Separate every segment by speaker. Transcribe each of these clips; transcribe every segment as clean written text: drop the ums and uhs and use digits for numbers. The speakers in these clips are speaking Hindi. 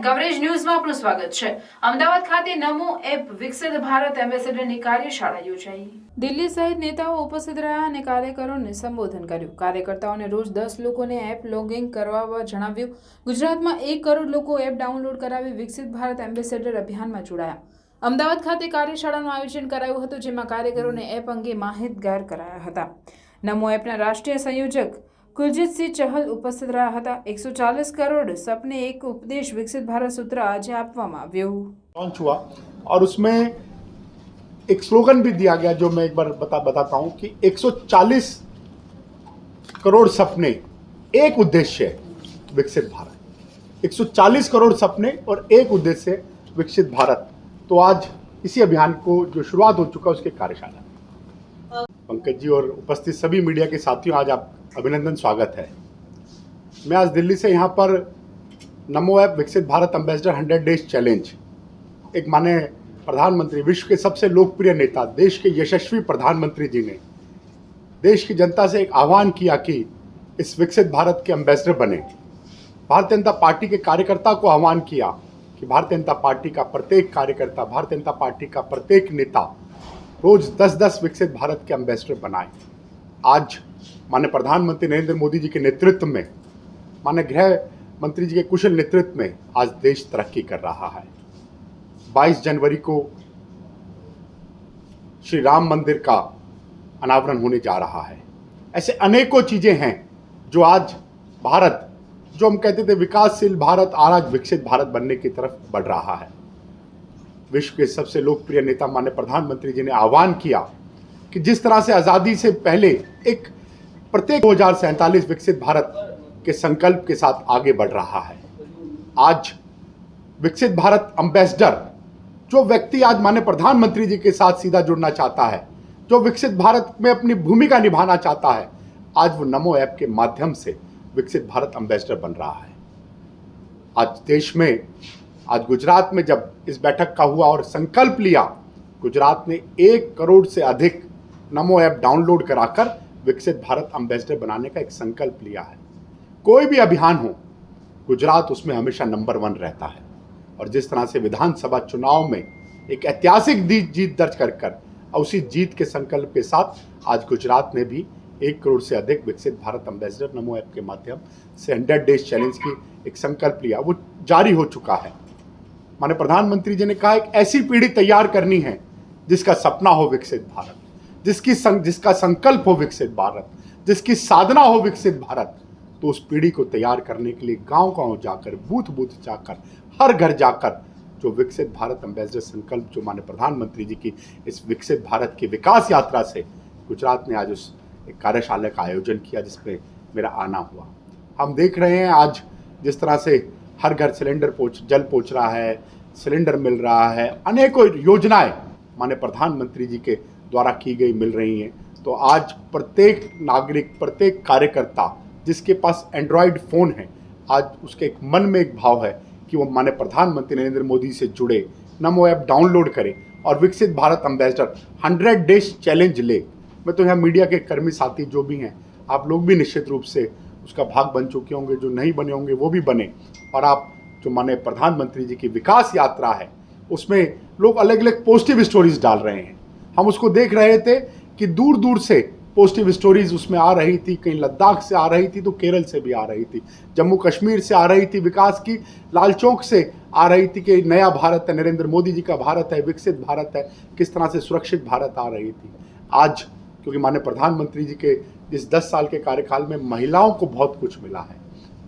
Speaker 1: કવરેજ ન્યૂઝમાં આપનું સ્વાગત છે। અમદાવાદ ખાતે નમો એપ વિકસિત ભારત એમ્બેસેડરની કાર્યશાળા યોજાઈ। દિલ્હી સહિત નેતાઓ ઉપસ્થિત રહ્યા અને કાર્યકરોને સંબોધન કર્યું। કાર્યકર્તાઓને રોજ 10 લોકોને એપ લોગિંગ કરાવવા જણાવ્યું। ગુજરાતમાં 1 કરોડ લોકો એપ ડાઉનલોડ કરાવી વિકસિત ભારત એમ્બેસેડર અભિયાનમાં જોડાયા। અમદાવાદ ખાતે કાર્યશાળાનું આયોજન કરાયું હતું, જેમાં કાર્યકરોને એપ અંગે માહિતગાર કરાયા હતા। નમો એપના રાષ્ટ્રીય સંયોજક कुलजीत सिंह चहल उपस्थित रहा था। 140 करोड़ सपने एक उपदेश विकसित भारत सूत्र आज आपवामां आव्युं
Speaker 2: लॉन्च हुआ और उसमें एक स्लोगन भी दिया गया जो मैं एक बार बताता हूं कि 140 करोड़ सपने एक उद्देश्य विकसित भारत। 140 करोड़ सपने और एक उद्देश्य विकसित भारत। तो आज इसी अभियान को जो शुरुआत हो चुका है उसके कार्यशाला। पंकज जी और उपस्थित सभी मीडिया के साथियों, आज आप अभिनंदन, स्वागत है। मैं आज दिल्ली से यहाँ पर नमो ऐप विकसित भारत एम्बेसडर 100 डेज चैलेंज, एक माने प्रधानमंत्री, विश्व के सबसे लोकप्रिय नेता, देश के यशस्वी प्रधानमंत्री जी ने देश की जनता से एक आह्वान किया कि इस विकसित भारत के एम्बेसडर बने। भारतीय जनता पार्टी के कार्यकर्ता को आह्वान किया कि भारतीय जनता पार्टी का प्रत्येक कार्यकर्ता, भारतीय जनता पार्टी का प्रत्येक नेता रोज 10-10 विकसित भारत के एम्बेसडर बनाए। आज माननीय प्रधानमंत्री नरेंद्र मोदी जी के नेतृत्व में, माननीय गृह मंत्री जी के कुशल नेतृत्व में आज देश तरक्की कर रहा है। 22 जनवरी को श्री राम मंदिर का अनावरण होने जा रहा है। ऐसे अनेकों चीजें हैं जो आज भारत, जो हम कहते थे विकासशील भारत, आज विकसित भारत बनने की तरफ बढ़ रहा है। विश्व के सबसे लोकप्रिय नेता माननीय प्रधानमंत्री जी ने आह्वान किया कि जिस तरह से आज़ादी से पहले एक प्रत्येक 2047 विकसित भारत के संकल्प के साथ आगे बढ़ रहा है। आज विकसित भारत एम्बेसडर, जो व्यक्ति आज माननीय प्रधानमंत्री जी के साथ सीधा जुड़ना चाहता है, जो विकसित भारत में अपनी भूमिका निभाना चाहता है, आज वो नमो ऐप के माध्यम से विकसित भारत एम्बेसडर बन रहा है। आज देश में, आज गुजरात में जब इस बैठक का हुआ और संकल्प लिया, गुजरात ने 1 करोड़ से अधिक नमो ऐप डाउनलोड कराकर विकसित भारत एम्बेसडर बनाने का एक संकल्प लिया है। कोई भी अभियान हो, गुजरात उसमें हमेशा नंबर 1 रहता है। और जिस तरह से विधानसभा चुनाव में एक ऐतिहासिक जीत दर्ज कर उसी जीत के संकल्प के साथ आज गुजरात ने भी 1 करोड़ से अधिक विकसित भारत एम्बेसडर नमो ऐप के माध्यम से 100 डेज चैलेंज की एक संकल्प लिया, वो जारी हो चुका है। माननीय प्रधानमंत्री जी ने कहा एक ऐसी पीढ़ी तैयार करनी है जिसका सपना हो विकसित भारत, जिसका संकल्प हो विकसित भारत, जिसकी साधना हो विकसित भारत। तो उस पीढ़ी को तैयार करने के लिए गांव-गांव जाकर, बूथ-बूथ जाकर, हर घर जाकर जो विकसित भारत एम्बेसडर संकल्प, जो माननीय प्रधानमंत्री जी की इस विकसित भारत की विकास यात्रा से गुजरात ने आज उस एक कार्यशाला का आयोजन किया जिसमें मेरा आना हुआ। हम देख रहे हैं आज जिस तरह से हर घर सिलेंडर जल पहुँच रहा है, सिलेंडर मिल रहा है, अनेकों योजनाएं माननीय प्रधानमंत्री जी के द्वारा की गई मिल रही हैं। तो आज प्रत्येक नागरिक, प्रत्येक कार्यकर्ता जिसके पास एंड्रॉयड फ़ोन है, आज उसके एक मन में एक भाव है कि वो माननीय प्रधानमंत्री नरेंद्र मोदी से जुड़े, नमो ऐप डाउनलोड करे और विकसित भारत एम्बेसडर 100 डेज चैलेंज ले। मैं तो यहाँ मीडिया के कर्मी साथी जो भी हैं, आप लोग भी निश्चित रूप से उसका भाग बन चुके होंगे, जो नहीं बने होंगे वो भी बने। और आप जो माननीय प्रधानमंत्री जी की विकास यात्रा है उसमें लोग अलग अलग पॉजिटिव स्टोरीज डाल रहे हैं। हम उसको देख रहे थे कि दूर दूर से पॉजिटिव स्टोरीज उसमें आ रही थी, कहीं लद्दाख से आ रही थी तो केरल से भी आ रही थी, जम्मू कश्मीर से आ रही थी, विकास की लाल चौक से आ रही थी कि नया भारत है, नरेंद्र मोदी जी का भारत है, विकसित भारत है, किस तरह से सुरक्षित भारत आ रही थी। आज क्योंकि माननीय प्रधानमंत्री जी के इस 10 साल के कार्यकाल में महिलाओं को बहुत कुछ मिला है,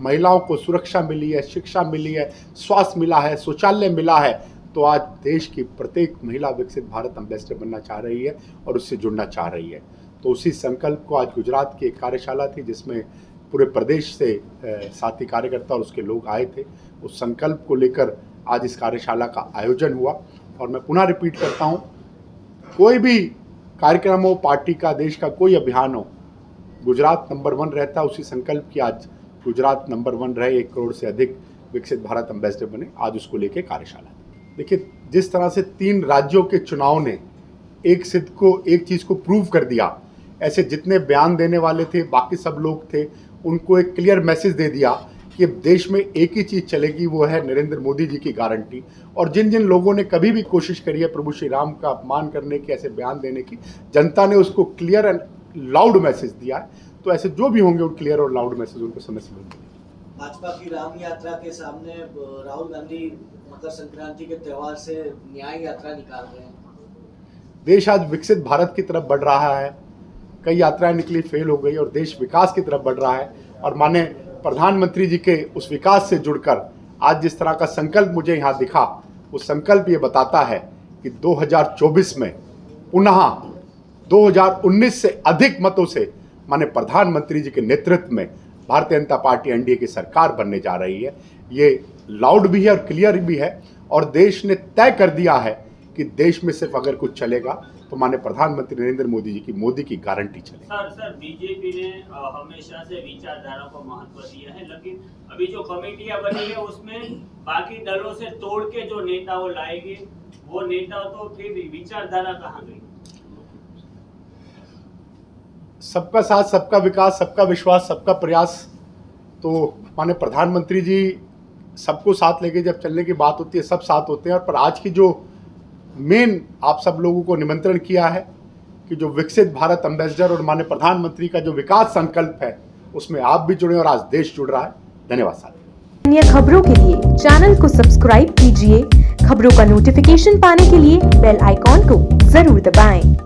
Speaker 2: महिलाओं को सुरक्षा मिली है, शिक्षा मिली है, स्वास्थ्य मिला है, शौचालय मिला है। तो आज देश की प्रत्येक महिला विकसित भारत एम्बेसडर बनना चाह रही है और उससे जुड़ना चाह रही है। तो उसी संकल्प को आज गुजरात की एक कार्यशाला थी जिसमें पूरे प्रदेश से साथी कार्यकर्ता और उसके लोग आए थे। उस संकल्प को लेकर आज इस कार्यशाला का आयोजन हुआ। और मैं पुनः रिपीट करता हूँ, कोई भी कार्यक्रम हो, पार्टी का, देश का कोई अभियान हो, गुजरात नंबर 1 रहता है। उसी संकल्प की आज गुजरात नंबर 1 रहे, 1 करोड़ से अधिक विकसित भारत एम्बेसडर बने, आज उसको लेकर कार्यशाला। देखिए, जिस तरह से 3 राज्यों के चुनाव ने एक चीज़ को प्रूव कर दिया, ऐसे जितने बयान देने वाले थे, बाकी सब लोग थे, उनको एक क्लियर मैसेज दे दिया कि देश में एक ही चीज़ चलेगी, वो है नरेंद्र मोदी जी की गारंटी। और जिन जिन लोगों ने कभी भी कोशिश करी है प्रभु श्री राम का अपमान करने की, ऐसे बयान देने की, जनता ने उसको क्लियर एंड लाउड मैसेज दिया है। तो ऐसे जो भी होंगे, वो क्लियर और लाउड मैसेज उनको समय से मिलेंगे।
Speaker 3: भाजपा की राम यात्रा के सामने राहुल गांधी मकर संक्रांति के त्योहार से न्याय यात्रा निकाल रहे हैं।
Speaker 2: देश आज विकसित भारत की तरफ बढ़ रहा है। कई यात्राएं निकली, फेल हो गई, और देश विकास की तरफ बढ़ रहा है। और माने प्रधानमंत्री जी के उस विकास से जुड़कर आज जिस तरह का संकल्प मुझे यहाँ दिखा, वो संकल्प ये बताता है कि 2024 में पुनः 2019 से अधिक मतों से माने प्रधानमंत्री जी के नेतृत्व में भारतीय जनता पार्टी एनडीए की सरकार बनने जा रही है। ये लाउड भी है और क्लियर भी है, और देश ने तय कर दिया है कि देश में सिर्फ अगर कुछ चलेगा तो माननीय प्रधानमंत्री नरेंद्र मोदी जी की मोदी की गारंटी चलेगी।
Speaker 4: सर बीजेपी ने हमेशा से विचारधारा को महत्व दिया है, लेकिन अभी जो कमेटियां बनी है उसमें बाकी दलों से तोड़ के जो नेता वो लाएगी, वो नेता तो फिर विचारधारा कहाँ गई?
Speaker 2: सबका साथ, सबका विकास, सबका विश्वास, सबका प्रयास। तो माननीय प्रधानमंत्री जी सबको साथ लेके जब चलने की बात होती है, सब साथ होते हैं। और पर आज की जो मेन आप सब लोगों को निमंत्रण किया है कि जो विकसित भारत एम्बेसडर और माननीय प्रधानमंत्री का जो विकास संकल्प है, उसमें आप भी जुड़े और आज देश जुड़ रहा है। धन्यवाद साथियों।
Speaker 5: अन्य खबरों के लिए चैनल को सब्सक्राइब कीजिए। खबरों का नोटिफिकेशन पाने के लिए बेल आइकॉन को जरूर दबाएं।